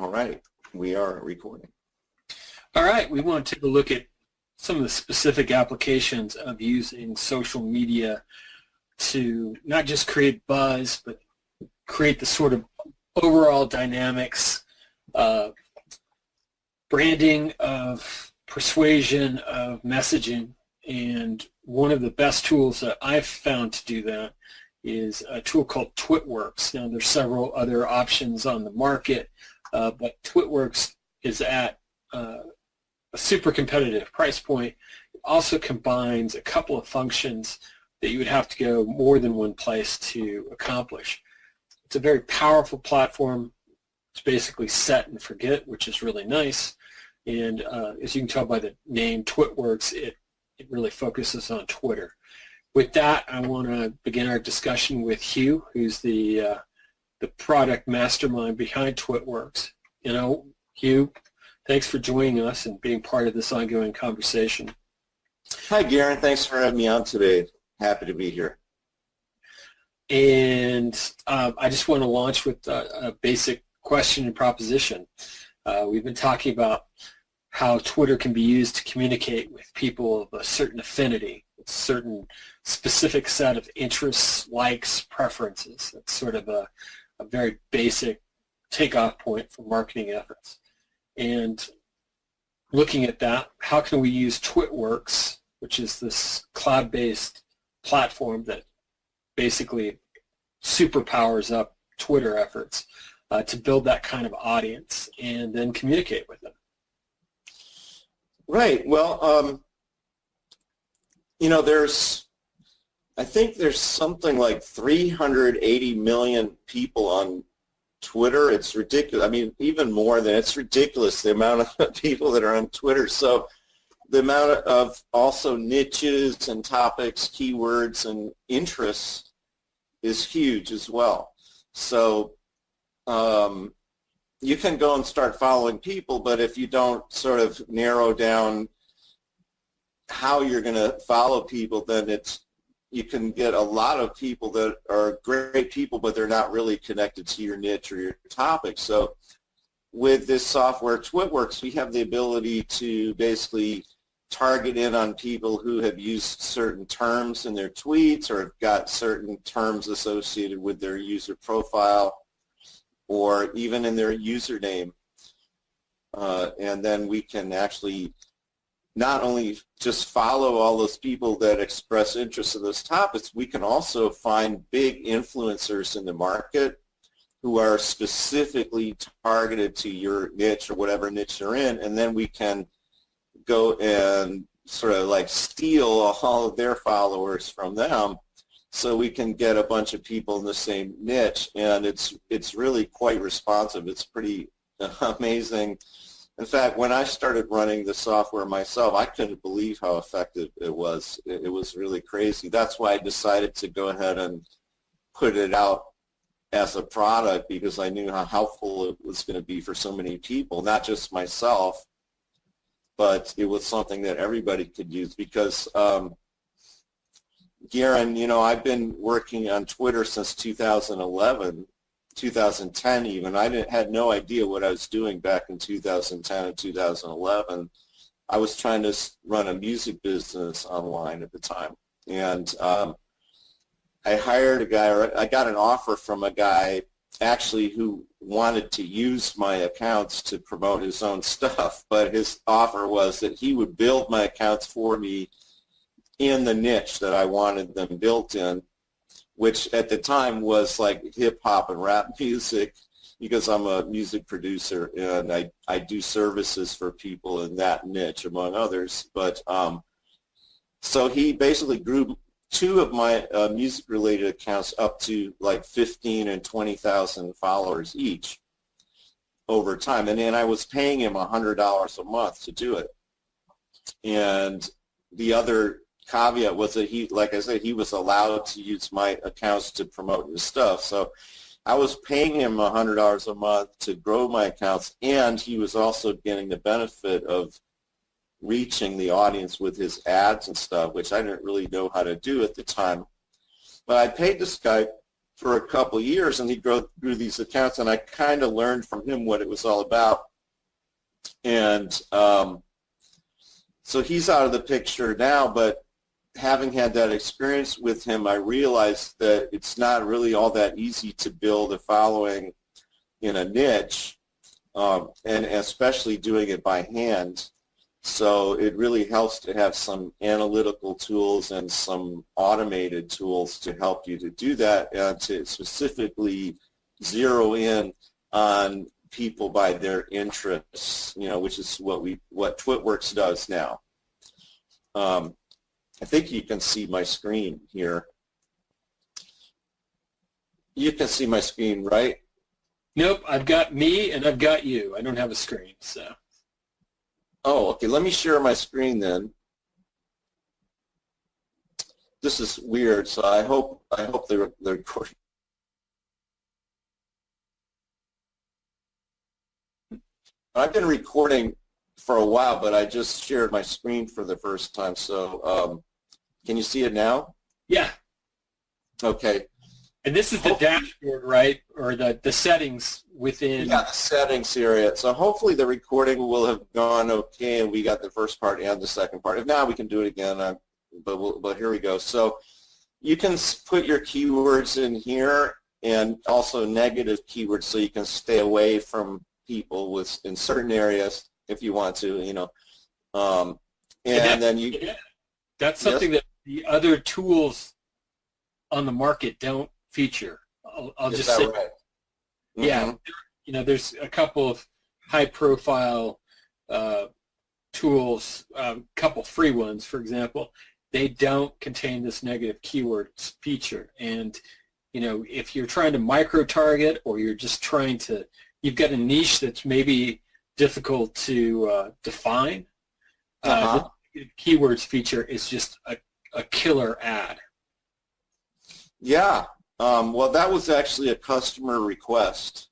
All right, we are recording. All right, we want to take a look at some of the specific applications of using social media to not just create buzz, but create the sort of overall dynamics of branding, of persuasion, of messaging. And one of the best tools that I've found to do that is a tool called TwitWorks. Now, there's several other options on the market, but TwitWorks is at a super competitive price point. It also combines a couple of functions that you would have to go more than one place to accomplish. It's a very powerful platform. It's basically set and forget, which is really nice. And as you can tell by the name TwitWorks, it really focuses on Twitter. With that, I want to begin our discussion with Hugh, who's the product mastermind behind TwitWorks. Hugh, thanks for joining us and being part of this ongoing conversation. Hi, Garen. Thanks for having me on today. Happy to be here. And I just want to launch with a basic question and proposition. We've been talking about how Twitter can be used to communicate with people of a certain affinity, a certain specific set of interests, likes, preferences. That's sort of a very basic takeoff point for marketing efforts. And looking at that, how can we use TwitWorks, which is this cloud-based platform that basically superpowers up Twitter efforts, to build that kind of audience and then communicate with them? Right. Well, I think there's something like 380 million people on Twitter. It's ridiculous. I mean, even more than it's ridiculous, the amount of people that are on Twitter. So the amount of also niches and topics, keywords, and interests is huge as well. So you can go and start following people, but if you don't sort of narrow down how you're going to follow people, then you can get a lot of people that are great people, but they're not really connected to your niche or your topic. So with this software, TwitWorks, we have the ability to basically target in on people who have used certain terms in their tweets or have got certain terms associated with their user profile or even in their username. And then we can actually not only just follow all those people that express interest in those topics, we can also find big influencers in the market who are specifically targeted to your niche or whatever niche you're in, and then we can go and sort of like steal all of their followers from them so we can get a bunch of people in the same niche, and it's really quite responsive. It's pretty amazing. In fact, when I started running the software myself, I couldn't believe how effective it was. It was really crazy. That's why I decided to go ahead and put it out as a product, because I knew how helpful it was going to be for so many people, not just myself, but it was something that everybody could use. Because, Garen, I've been working on Twitter since 2011. 2010 even. I had no idea what I was doing back in 2010 and 2011. I was trying to run a music business online at the time. And I hired a guy, or I got an offer from a guy actually who wanted to use my accounts to promote his own stuff, but his offer was that he would build my accounts for me in the niche that I wanted them built in, which at the time was like hip-hop and rap music, because I'm a music producer and I do services for people in that niche, among others. But so he basically grew two of my music-related accounts up to like 15 and 20,000 followers each over time. And then I was paying him $100 a month to do it. And the other caveat was that he, like I said, he was allowed to use my accounts to promote his stuff. So I was paying him $100 a month to grow my accounts, and he was also getting the benefit of reaching the audience with his ads and stuff, which I didn't really know how to do at the time. But I paid this guy for a couple of years, and he grew these accounts, and I kind of learned from him what it was all about. And so he's out of the picture now, but having had that experience with him, I realized that it's not really all that easy to build a following in a niche, and especially doing it by hand. So it really helps to have some analytical tools and some automated tools to help you to do that, and to specifically zero in on people by their interests, which is what TwitWorks does now. I think you can see my screen here. You can see my screen, right? Nope, I've got me and I've got you. I don't have a screen, so. Oh, okay. Let me share my screen then. This is weird, so I hope they're recording. I've been recording for a while, but I just shared my screen for the first time. So can you see it now? Yeah. Okay. And this is the dashboard, right? Or the settings within. Yeah, the settings area. So hopefully the recording will have gone okay, and we got the first part and the second part. If not, we can do it again. But here we go. So you can put your keywords in here, and also negative keywords, so you can stay away from people in certain areas if you want to, and then you. Yeah. That's something that the other tools on the market don't feature. I'll just say, right? Yeah, there's a couple of high-profile tools, a couple free ones, for example. They don't contain this negative keywords feature, and if you're trying to micro-target, or you're just trying to, you've got a niche that's maybe difficult to define. The keywords feature is just a killer ad. Yeah. Well, that was actually a customer request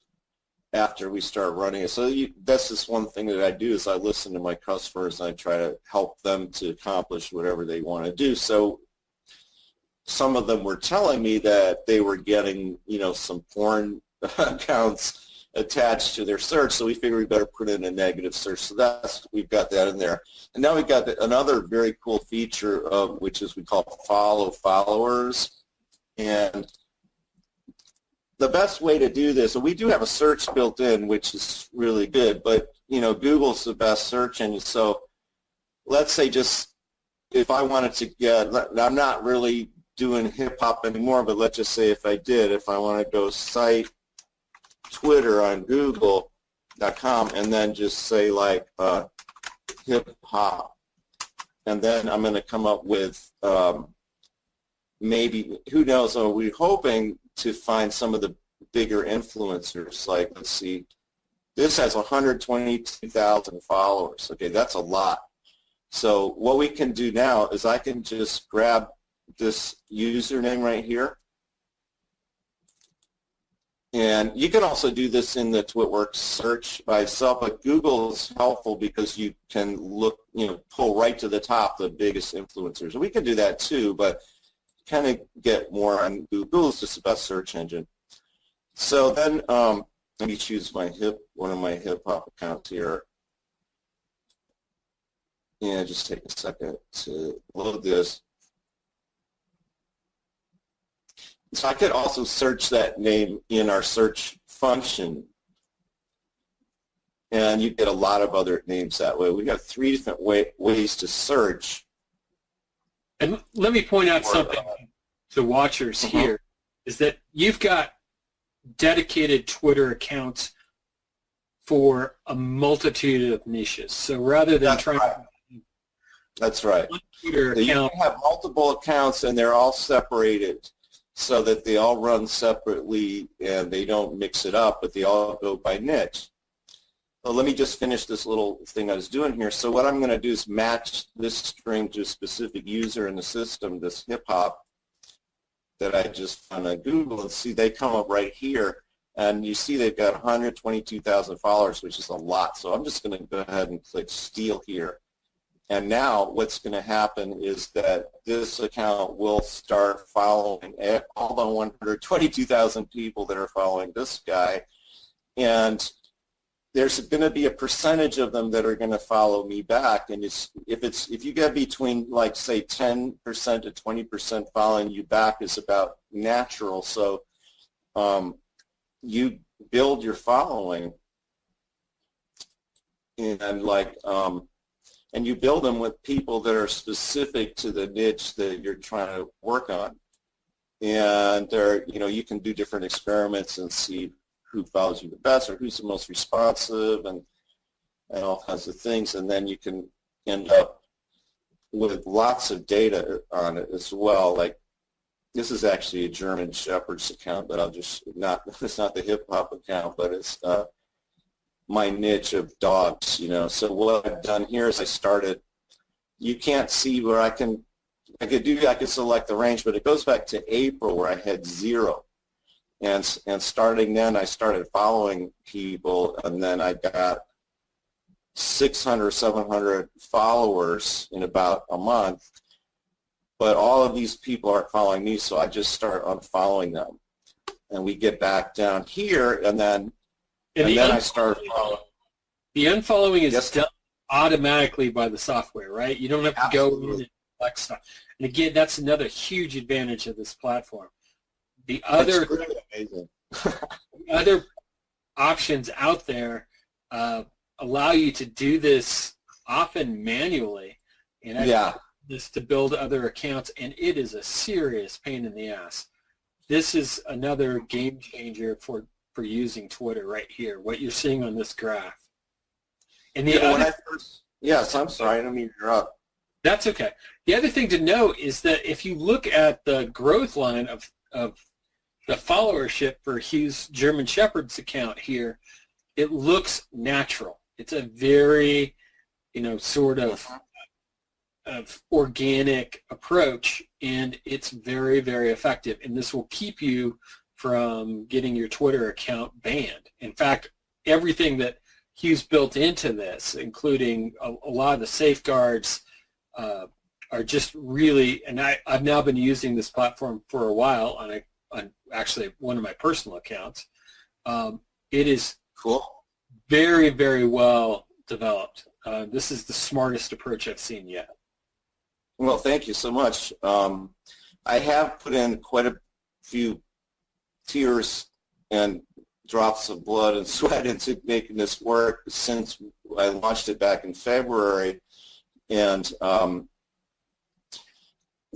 after we start running it. So that's just one thing that I do, is I listen to my customers and I try to help them to accomplish whatever they want to do. So some of them were telling me that they were getting, some porn accounts attached to their search, so we figured we better put in a negative search. So we've got that in there. And now we've got another very cool feature, which is we call follow followers. And the best way to do this, and we do have a search built in, which is really good, but Google's the best search engine. So let's say just if I wanted to get, I'm not really doing hip hop anymore, but let's just say if I want to go site Twitter on Google.com, and then just say like hip hop, and then I'm going to come up with maybe, who knows, are we hoping to find some of the bigger influencers? Like, let's see, this has 122,000 followers. Okay, that's a lot. So what we can do now is I can just grab this username right here. And you can also do this in the TwitWorks search by itself, but Google is helpful because you can look, pull right to the top the biggest influencers. And we can do that too, but kind of get more on Google. Is just the best search engine. So then let me choose one of my hip hop accounts here. And just take a second to load this. So I could also search that name in our search function, and you get a lot of other names that way. We've got 3 different ways to search. And let me point out something to watchers here, is that you've got dedicated Twitter accounts for a multitude of niches. So rather than That's right. Twitter So you can have multiple accounts, and they're all separated, so that they all run separately and they don't mix it up, but they all go by niche. So let me just finish this little thing I was doing here. So what I'm going to do is match this string to a specific user in the system, this hip-hop that I just found on Google, and see they come up right here. And you see they've got 122,000 followers, which is a lot. So I'm just going to go ahead and click steal here. And now what's going to happen is that this account will start following all the 122,000 people that are following this guy. And there's going to be a percentage of them that are going to follow me back. And if you get between, like, say, 10% to 20% following you back is about natural. So you build your following and and you build them with people that are specific to the niche that you're trying to work on. And you can do different experiments and see who follows you the best or who's the most responsive and all kinds of things. And then you can end up with lots of data on it as well. Like, this is actually a German Shepherd's account, but it's not the hip hop account, but it's my niche of dogs, So what I've done here is you can't see where I could select the range, but it goes back to April where I had 0. And starting then, I started following people, and then I got 600, 700 followers in about a month. But all of these people aren't following me, so I just start unfollowing them. And we get back down here, and then I start following. The unfollowing is Yes. done automatically by the software, right? You don't have to go in and select stuff. And again, that's another huge advantage of this platform. The other It's really amazing. other options out there allow you to do this often manually, and I've done this to build other accounts, and it is a serious pain in the ass. This is another game changer for using Twitter right here, what you're seeing on this graph. And Yes, I'm sorry, I don't mean to interrupt. That's okay. The other thing to note is that if you look at the growth line of the followership for Hugh's German Shepherd's account here, it looks natural. It's a very, sort of organic approach, and it's very, very effective. And this will keep you from getting your Twitter account banned. In fact, everything that Hugh's built into this, including a lot of the safeguards, are just really, and I've now been using this platform for a while on actually one of my personal accounts. It is cool, very, very well developed. This is the smartest approach I've seen yet. Well, thank you so much. I have put in quite a few tears and drops of blood and sweat into making this work since I launched it back in February, and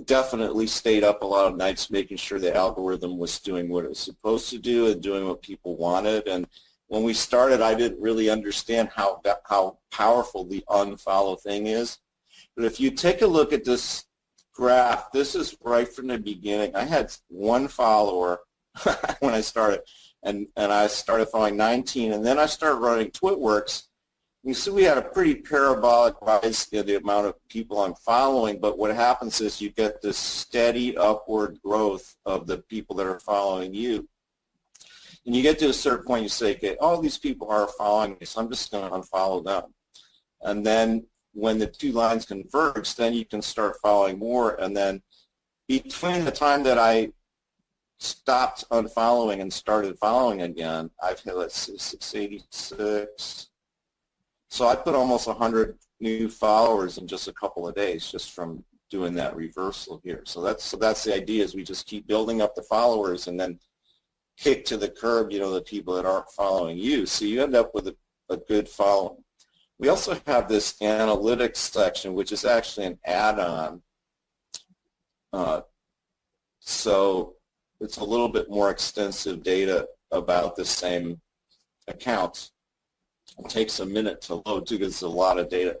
definitely stayed up a lot of nights making sure the algorithm was doing what it was supposed to do and doing what people wanted. And when we started, I didn't really understand how powerful the unfollow thing is. But if you take a look at this graph, this is right from the beginning. I had 1 follower when I started, and I started following 19, and then I started running TwitWorks. You see we had a pretty parabolic rise in the amount of people I'm following, but what happens is you get this steady upward growth of the people that are following you. And you get to a certain point, you say, okay, all these people are following me, so I'm just going to unfollow them. And then when the two lines converge, then you can start following more. And then between the time that I stopped unfollowing and started following again, I've hit, let's see, 686. So I put almost 100 new followers in just a couple of days just from doing that reversal here. So that's the idea, is we just keep building up the followers and then kick to the curb, the people that aren't following you. So you end up with a good following. We also have this analytics section, which is actually an add-on. So it's a little bit more extensive data about the same account. It takes a minute to load too, because it's a lot of data.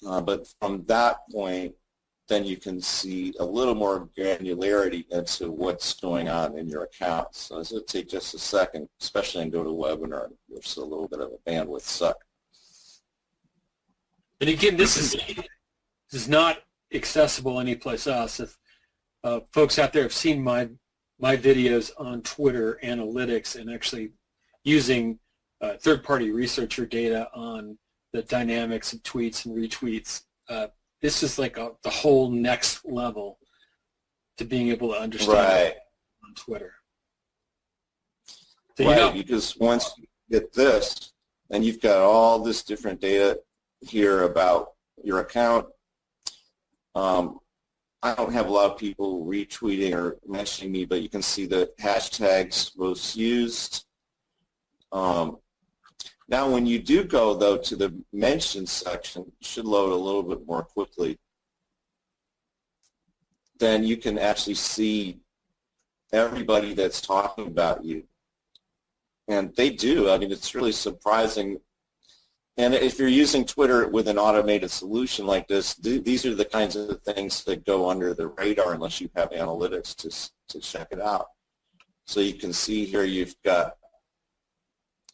But from that point, then you can see a little more granularity into what's going on in your account. So this will take just a second, especially in GoToWebinar. There's a little bit of a bandwidth suck. And again, this is not accessible anyplace else. If folks out there have seen my videos on Twitter analytics and actually using third-party researcher data on the dynamics of tweets and retweets. This is like the whole next level to being able to understand Right. on Twitter. So, right, because once you get this, then you've got all this different data here about your account. I don't have a lot of people retweeting or mentioning me, but you can see the hashtags most used. Now, when you do go, though, to the mention section, it should load a little bit more quickly. Then you can actually see everybody that's talking about you. And they do. I mean, it's really surprising. And if you're using Twitter with an automated solution like this, these are the kinds of things that go under the radar unless you have analytics to check it out. So you can see here you've got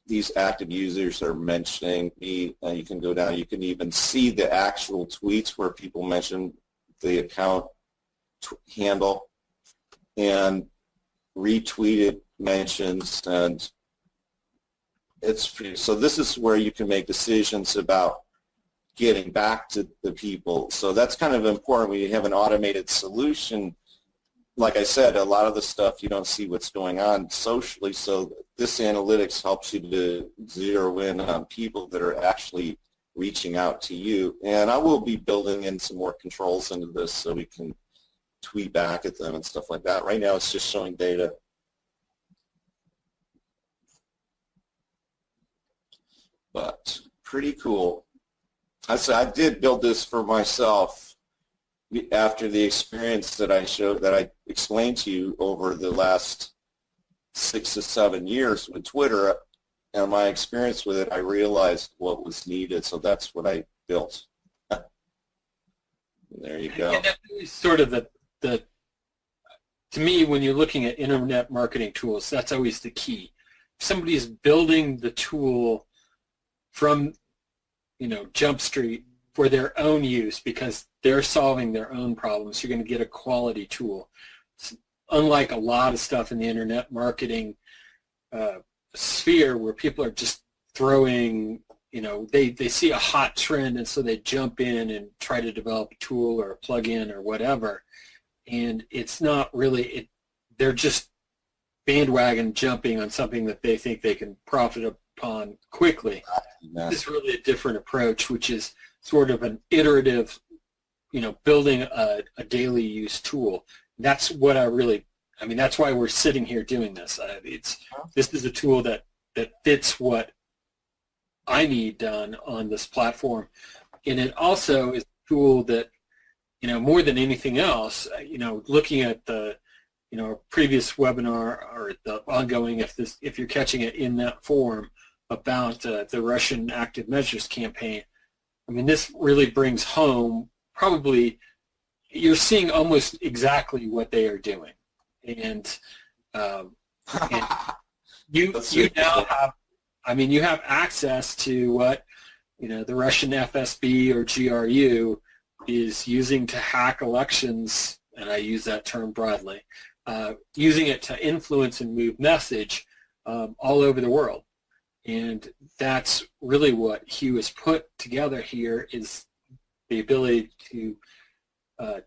these active users are mentioning me. You can go down. You can even see the actual tweets where people mention the account handle and retweeted mentions, and so this is where you can make decisions about getting back to the people. So that's kind of important when you have an automated solution. Like I said, a lot of the stuff you don't see what's going on socially, so this analytics helps you to zero in on people that are actually reaching out to you. And I will be building in some more controls into this so we can tweet back at them and stuff like that. Right now it's just showing data. But pretty cool. I did build this for myself after the experience that I explained to you over the last 6 to 7 years with Twitter, and my experience with it, I realized what was needed, so that's what I built. There you go. And that's sort of the to me, when you're looking at internet marketing tools, that's always the key. If somebody is building the tool from, Jump Street for their own use because they're solving their own problems, you're going to get a quality tool. It's unlike a lot of stuff in the internet marketing sphere where people are just throwing, they see a hot trend and so they jump in and try to develop a tool or a plugin or whatever. And it's not really, they're just bandwagon jumping on something that they think they can profit upon quickly. This is really a different approach, which is sort of an iterative, building a daily use tool. That's what that's why we're sitting here doing this. This is a tool that fits what I need done on this platform. And it also is a tool that, more than anything else, looking at the, previous webinar or the ongoing, if you're catching it in that form about the Russian active measures campaign, this really brings home probably, you're seeing almost exactly what they are doing. And you now have, you have access to what, the Russian FSB or GRU is using to hack elections, and I use that term broadly, using it to influence and move message all over the world. And that's really what Hugh has put together here, is the ability to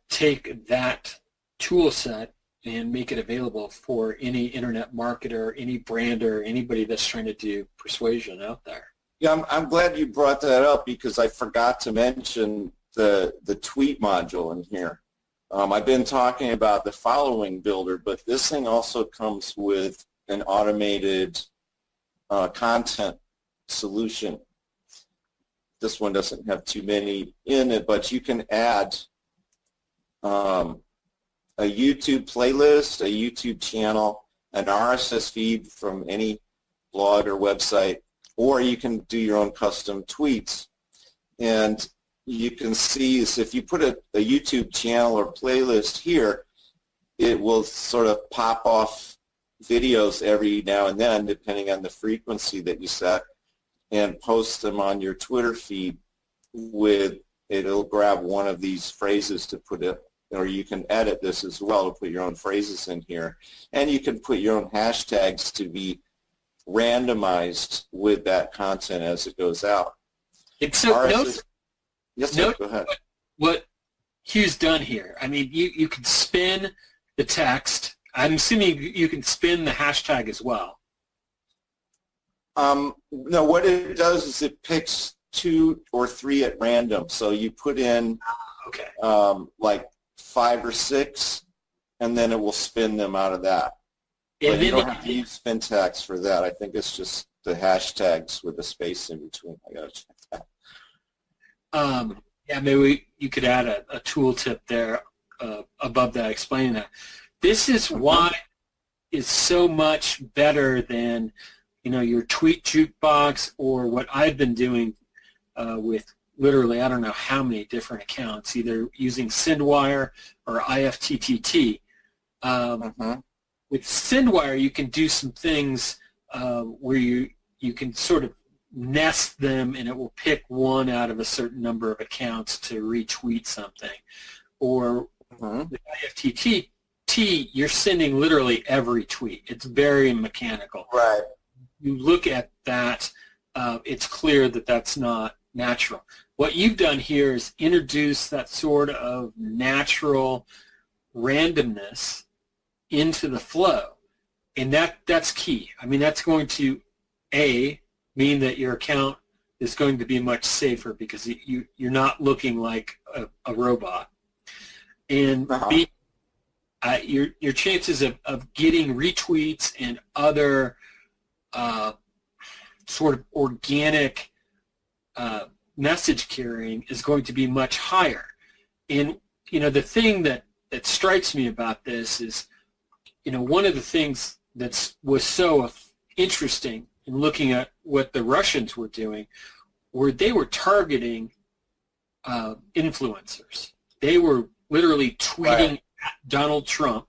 take that tool set and make it available for any internet marketer, any brander, anybody that's trying to do persuasion out there. Yeah, I'm glad you brought that up because I forgot to mention the tweet module in here. I've been talking about the following builder, but this thing also comes with an automated content solution. This one doesn't have too many in it, but you can add a YouTube playlist, a YouTube channel, an RSS feed from any blog or website, or you can do your own custom tweets. And you can see is if you put a YouTube channel or playlist here, it will sort of pop off videos every now and then, depending on the frequency that you set, and post them on your Twitter feed it'll grab one of these phrases to put it, or you can edit this as well to put your own phrases in here. And you can put your own hashtags to be randomized with that content as it goes out. And so RSS. Yes, sir. Go ahead. What Hugh's done here. I mean, you can spin the text. I'm assuming you can spin the hashtag as well. No, what it does is it picks 2 or 3 at random. So you put in Okay. like 5 or 6, and then it will spin them out of that. And But you don't have to use spin tags for that. I think it's just the hashtags with a space in between. I gotta check that. Yeah, maybe you could add a tooltip there above that explaining that. This is why it's so much better than, your tweet jukebox or what I've been doing with literally I don't know how many different accounts, either using SendWire or IFTTT. With SendWire, you can do some things where you can sort of nest them, and it will pick one out of a certain number of accounts to retweet something. Or with IFTTT, you're sending literally every tweet. It's very mechanical. Right. You look at that, it's clear that that's not natural. What you've done here is introduce that sort of natural randomness into the flow, and that's key. I mean, that's going to mean that your account is going to be much safer because you're not looking like a robot, and B, your chances of getting retweets and other sort of organic message carrying is going to be much higher. And the thing that strikes me about this is, one of the things that was so interesting in looking at what the Russians were doing, were they were targeting influencers. They were literally tweeting at Donald Trump,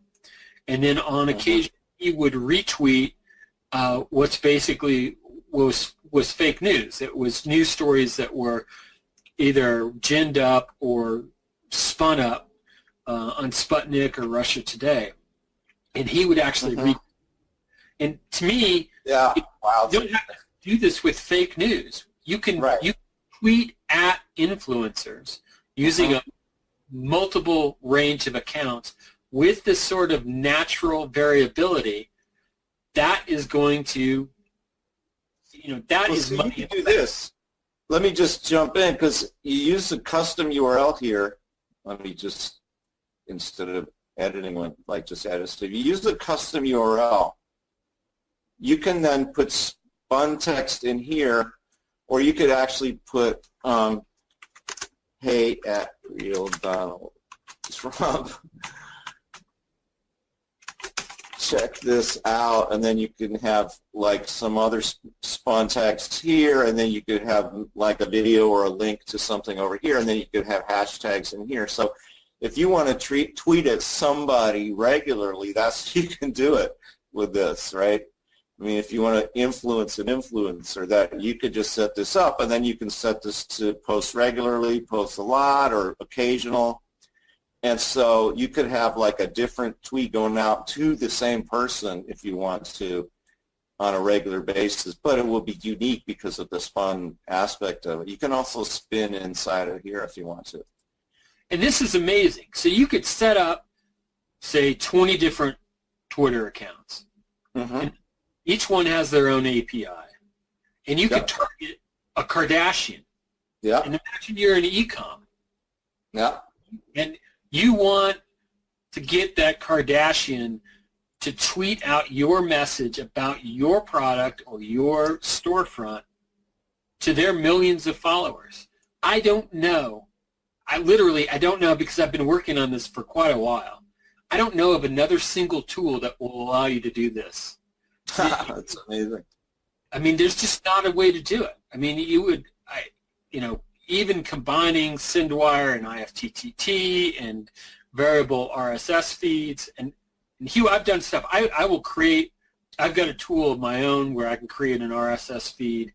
and then on occasion he would retweet what's basically was fake news. It was news stories that were either ginned up or spun up on Sputnik or Russia Today, and he would actually read. And to me, you don't have to do this with fake news. You can you tweet at influencers using a multiple range of accounts with this sort of natural variability. That is going to, that is so money. You can do this. Let me just jump in because you use the custom URL here. Let me just, instead of editing one, like just add it. So if you use the custom URL, you can then put spun text in here, or you could actually put, hey at real Donald Trump. Check this out, and then you can have like some other spun text here, and then you could have like a video or a link to something over here, and then you could have hashtags in here. So if you want to tweet at somebody regularly, you can do it with this, right? I mean, if you want to influence an influencer, that you could just set this up, and then you can set this to post regularly, post a lot, or occasional. And so you could have like a different tweet going out to the same person if you want to on a regular basis, but it will be unique because of the spun aspect of it. You can also spin inside of here if you want to. And this is amazing. So you could set up, say, 20 different Twitter accounts. And each one has their own API. And you could target a Kardashian. And imagine you're an e-com. And you want to get that Kardashian to tweet out your message about your product or your storefront to their millions of followers. I don't know. I don't know, because I've been working on this for quite a while. I don't know of another single tool that will allow you to do this. That's amazing. I mean, there's just not a way to do it. I mean, even combining SendWire and IFTTT and variable RSS feeds. And Hugh, I've done stuff. I've got a tool of my own where I can create an RSS feed,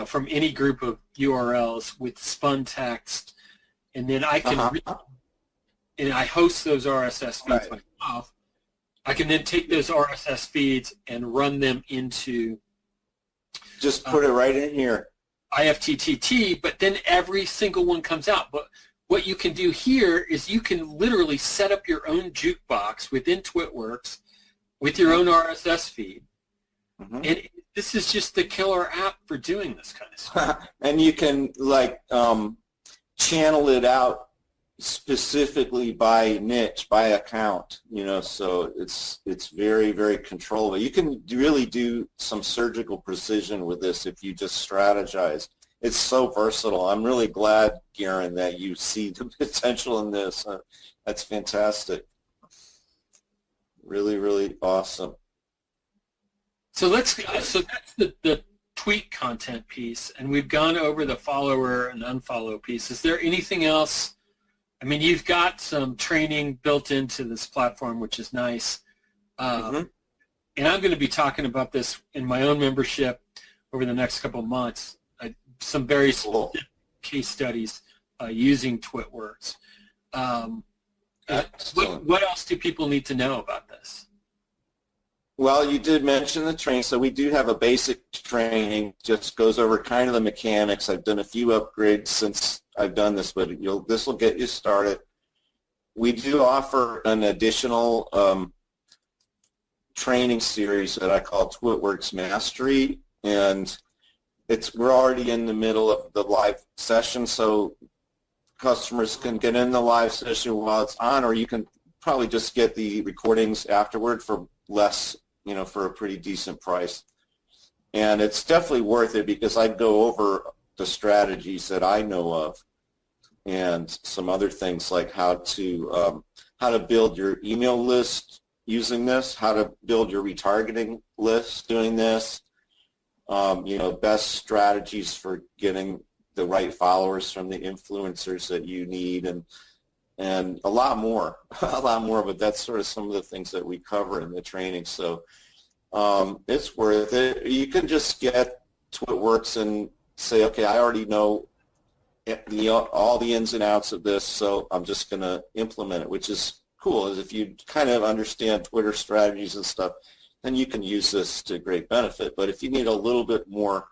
from any group of URLs with spun text. And then I can, and I host those RSS feeds myself. I can then take those RSS feeds and run them into. Just put it right in here. IFTTT, but then every single one comes out. But what you can do here is you can literally set up your own jukebox within TwitWorks with your own RSS feed. And this is just the killer app for doing this kind of stuff. And you can channel it out specifically by niche, by account, so it's very, very controllable. You can really do some surgical precision with this if you just strategize. It's so versatile. I'm really glad, Garen, that you see the potential in this. That's fantastic. Really, really awesome. So that's the tweet content piece, and we've gone over the follower and unfollow piece. Is there anything else? I mean, you've got some training built into this platform, which is nice. And I'm going to be talking about this in my own membership over the next couple of months. Some very specific case studies using TwitWorks. What else do people need to know about this? Well, you did mention the training, so we do have a basic training, just goes over kind of the mechanics. I've done a few upgrades since I've done this, but this will get you started. We do offer an additional training series that I call TwitWorks Mastery, and we're already in the middle of the live session, so customers can get in the live session while it's on, or you can probably just get the recordings afterward for less, for a pretty decent price. And it's definitely worth it because I go over the strategies that I know of and some other things like how to build your email list using this, how to build your retargeting list doing this, best strategies for getting the right followers from the influencers that you need, and a lot more, but that's sort of some of the things that we cover in the training. So it's worth it. You can just get TwitWorks and say, okay, I already know all the ins and outs of this, so I'm just going to implement it, which is cool. Is if you kind of understand Twitter strategies and stuff, then you can use this to great benefit. But if you need a little bit more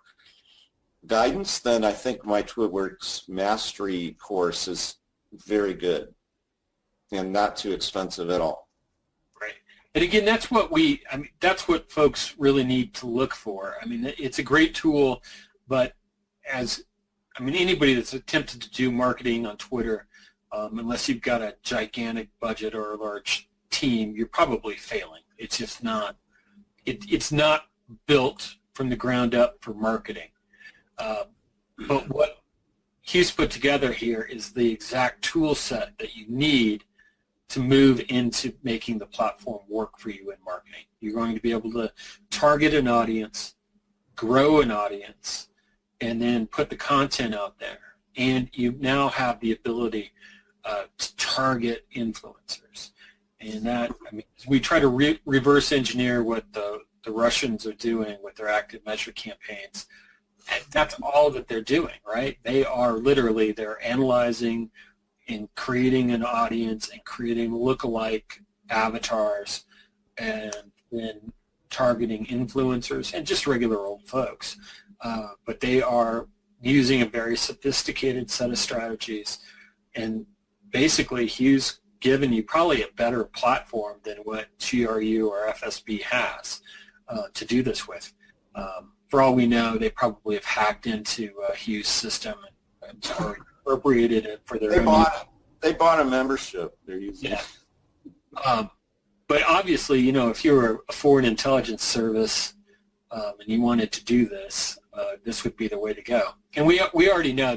guidance, then I think my TwitWorks Mastery course is very good and not too expensive at all. Right. And again, that's what folks really need to look for. I mean, it's a great tool, but anybody that's attempted to do marketing on Twitter, unless you've got a gigantic budget or a large team, you're probably failing. It's just not. It's not built from the ground up for marketing. But what Hugh's put together here is the exact tool set that you need to move into making the platform work for you in marketing. You're going to be able to target an audience, grow an audience, and then put the content out there. And you now have the ability to target influencers. And that, we try to reverse engineer what the Russians are doing with their active measure campaigns. That's all that they're doing, right? They're analyzing and creating an audience and creating lookalike avatars and then targeting influencers and just regular old folks. But they are using a very sophisticated set of strategies, and basically Hugh's given you probably a better platform than what GRU or FSB has to do this with. For all we know, they probably have hacked into Hugh's system and appropriated it for their own use. They bought a membership. They're using it. But obviously, if you're a foreign intelligence service and you wanted to do this, this would be the way to go. And we already know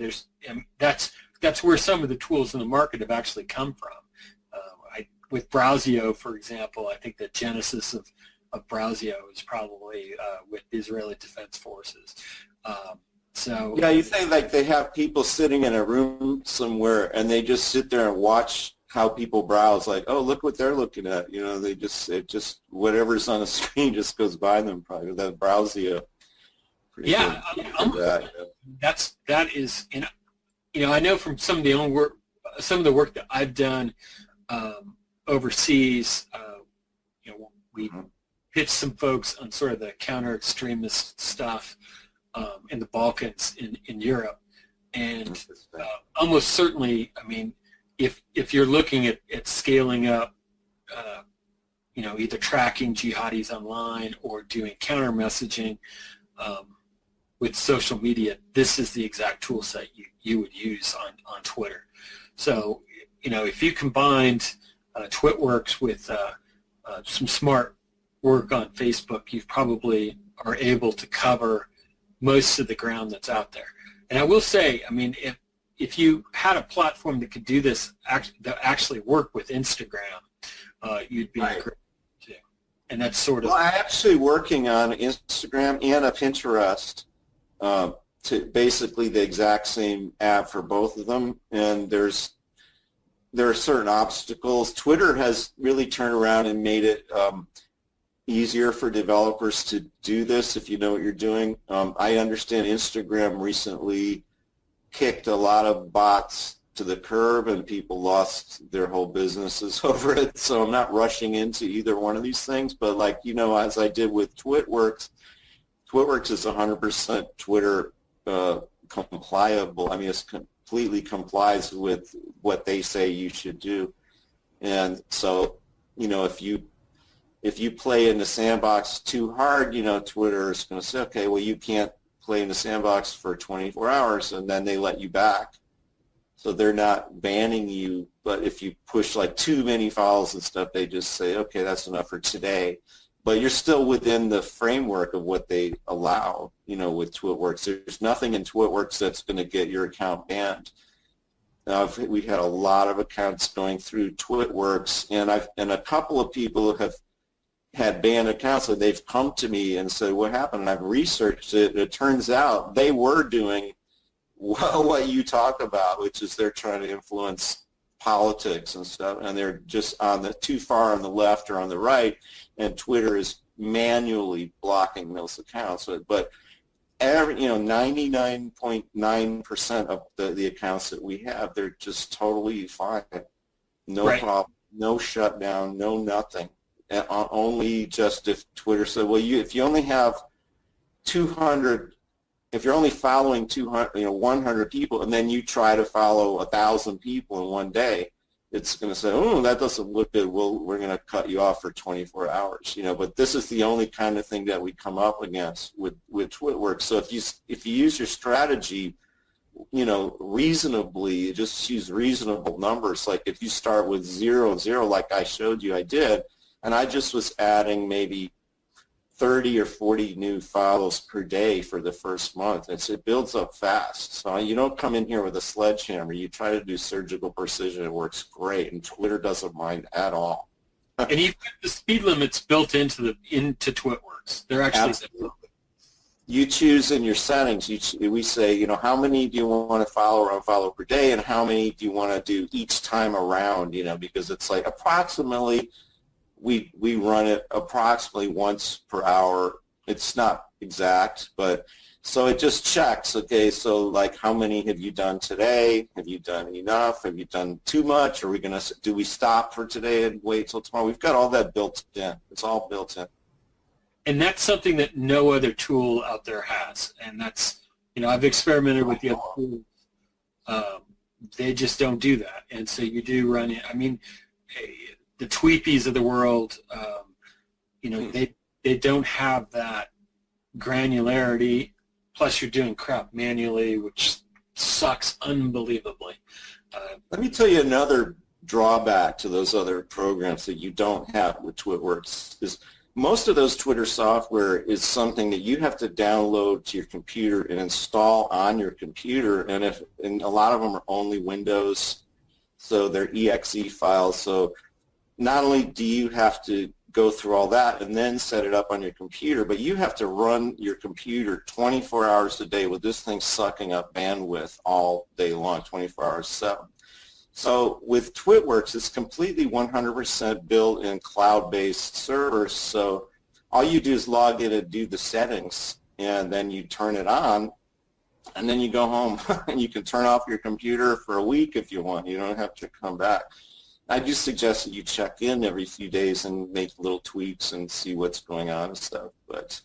that's where some of the tools in the market have actually come from. With Browsio, for example, I think the genesis of Browsio is probably with the Israeli Defense Forces. Yeah, you think like they have people sitting in a room somewhere and they just sit there and watch how people browse, like, oh, look what they're looking at. They just whatever's on the screen just goes by them. Probably that Browsio. That is, I know from some of the work that I've done overseas. We pitched some folks on sort of the counter-extremist stuff in the Balkans in Europe. And almost certainly, I mean, if you're looking at scaling up, either tracking jihadis online or doing counter messaging with social media, this is the exact tool set you would use on Twitter. So, if you combined TwitWorks with some smart work on Facebook, you probably are able to cover most of the ground that's out there. And I will say, I mean, if you had a platform that could do this, that actually work with Instagram, you'd be great too. And that's sort of. Well, I'm actually working on Instagram and a Pinterest, to basically the exact same app for both of them. And there are certain obstacles. Twitter has really turned around and made it easier for developers to do this if you know what you're doing. I understand Instagram recently kicked a lot of bots to the curb and people lost their whole businesses over it. So I'm not rushing into either one of these things, but as I did with TwitWorks is 100% Twitter compliable. I mean, it's completely complies with what they say you should do. And so, if you play in the sandbox too hard, Twitter is going to say, okay, well, you can't play in the sandbox for 24 hours, and then they let you back. So they're not banning you, but if you push like too many files and stuff, they just say, okay, that's enough for today. But you're still within the framework of what they allow, with TwitWorks. There's nothing in TwitWorks that's going to get your account banned. We've had a lot of accounts going through TwitWorks, and a couple of people have had banned accounts, and they've come to me and said, what happened? And I've researched it, and it turns out they were doing what you talk about, which is they're trying to influence politics and stuff, and they're just too far on the left or on the right, and Twitter is manually blocking those accounts. But 99.9% of the accounts that we have, they're just totally fine. No problem, no shutdown, no nothing. And only just if Twitter said, well, if you only have 200, if you're only following 200, 100 people, and then you try to follow 1,000 people in one day, it's going to say, oh, that doesn't look good. Well, we're going to cut you off for 24 hours. But this is the only kind of thing that we come up against with TwitWorks. So if you use your strategy, reasonably, just use reasonable numbers. Like if you start with 0, like I showed you, I did. And I just was adding maybe 30 or 40 new follows per day for the first month. It builds up fast. So you don't come in here with a sledgehammer. You try to do surgical precision. It works great, and Twitter doesn't mind at all. And you've got the speed limits built into TwitWorks. They're actually absolutely. You choose in your settings. We say, how many do you want to follow or unfollow per day, and how many do you want to do each time around? Because it's like approximately. We run it approximately once per hour. It's not exact, but so it just checks, okay, so like how many have you done today? Have you done enough? Have you done too much? Do we stop for today and wait till tomorrow? We've got all that built in. It's all built in. And that's something that no other tool out there has. And that's, I've experimented with the other tools. They just don't do that. And so you do run it. I mean, the Tweepies of the world, they don't have that granularity. Plus, you're doing crap manually, which sucks unbelievably. Let me tell you another drawback to those other programs that you don't have with TwitWorks is most of those Twitter software is something that you have to download to your computer and install on your computer, and a lot of them are only Windows, so they're exe files. So not only do you have to go through all that and then set it up on your computer, but you have to run your computer 24 hours a day with this thing sucking up bandwidth all day long, 24 hours 7. So with TwitWorks, it's completely 100% built in cloud-based servers. So all you do is log in and do the settings, and then you turn it on, and then you go home. And you can turn off your computer for a week if you want. You don't have to come back. I just suggest that you check in every few days and make little tweaks and see what's going on and stuff. But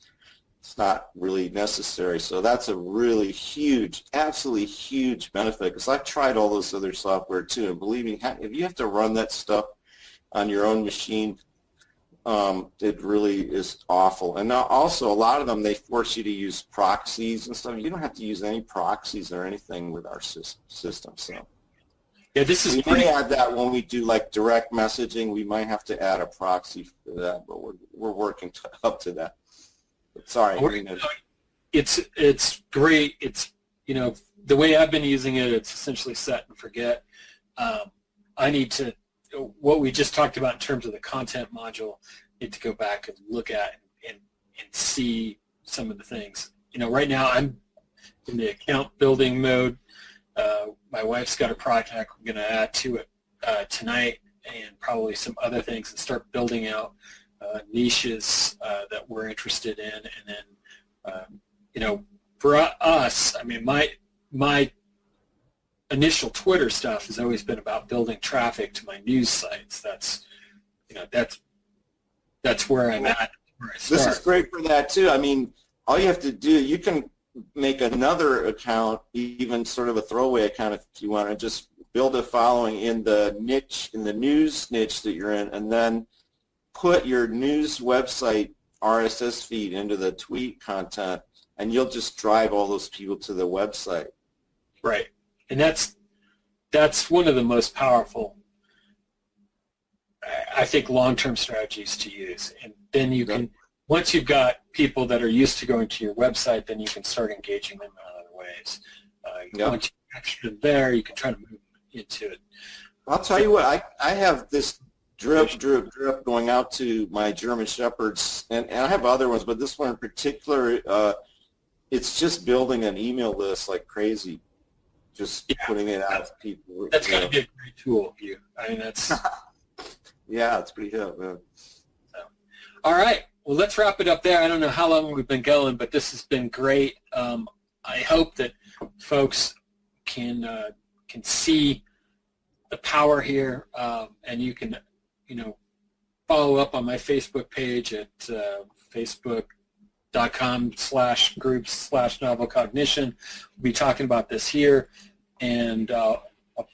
it's not really necessary. So that's a really huge, absolutely huge benefit, because I've tried all those other software too, and believe me, if you have to run that stuff on your own machine, it really is awful. And now also, a lot of them, they force you to use proxies and stuff. You don't have to use any proxies or anything with our system. So yeah, this is we may add that when we do like direct messaging. We might have to add a proxy for that, but we're working up to that. But sorry. It's great. It's, you know, the way I've been using it, it's essentially set and forget. I need to, what we just talked about in terms of the content module, need to go back and look at and see some of the things. You know, right now I'm in the account building mode. My wife's got a project we're going to add to it tonight, and probably some other things, and start building out niches that we're interested in. And then, you know, for us, I mean, my initial Twitter stuff has always been about building traffic to my news sites. That's, you know, that's where I'm at. Where I start. This is great for that too. I mean, all you have to do, you can make another account, even sort of a throwaway account if you want, to just build a following in the niche, in the news niche that you're in, and then put your news website RSS feed into the tweet content, and you'll just drive all those people to the website. Right. And that's one of the most powerful, I think, long-term strategies to use. And then you can, once you've got people that are used to going to your website, then you can start engaging them in other ways. Once you capture them there, you can try to move into it. I'll tell you what, I have this drip going out to my German Shepherds, and I have other ones, but this one in particular, it's just building an email list like crazy. Just putting it out to people. That's got to be a great tool. I mean, that's... Yeah, it's pretty good. Man. So, all right. Well, let's wrap it up there. I don't know how long we've been going, but this has been great. I hope that folks can see the power here, and you can, you know, follow up on my Facebook page at facebook.com/groups/novel-cognition. We'll be talking about this here, and I'll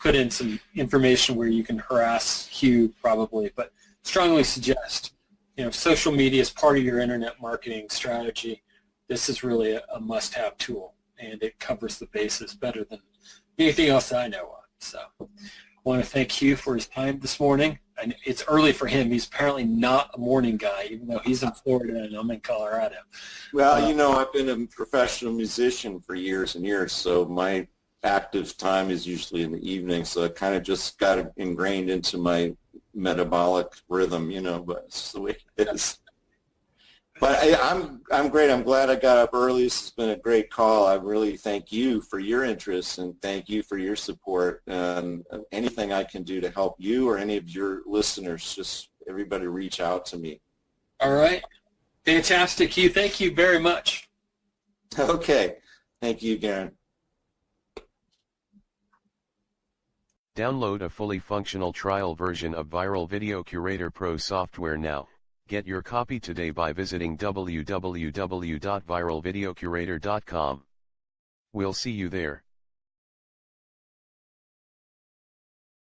put in some information where you can harass Hugh probably, but strongly suggest, you know, social media is part of your internet marketing strategy. This is really a must-have tool, and it covers the bases better than anything else I know of. So I want to thank Hugh for his time this morning. And it's early for him. He's apparently not a morning guy, even though he's in Florida and I'm in Colorado. Well, you know, I've been a professional musician for years and years, so my active time is usually in the evening, so it kind of just got ingrained into my metabolic rhythm, you know, but it's the way it is. But I'm great. I'm glad I got up early. This has been a great call. I really thank you for your interest, and thank you for your support. And anything I can do to help you or any of your listeners, just everybody reach out to me. All right. Fantastic, Hugh. Thank you very much. Okay. Thank you, Garen. Download a fully functional trial version of Viral Video Curator Pro software now. Get your copy today by visiting www.viralvideocurator.com. We'll see you there.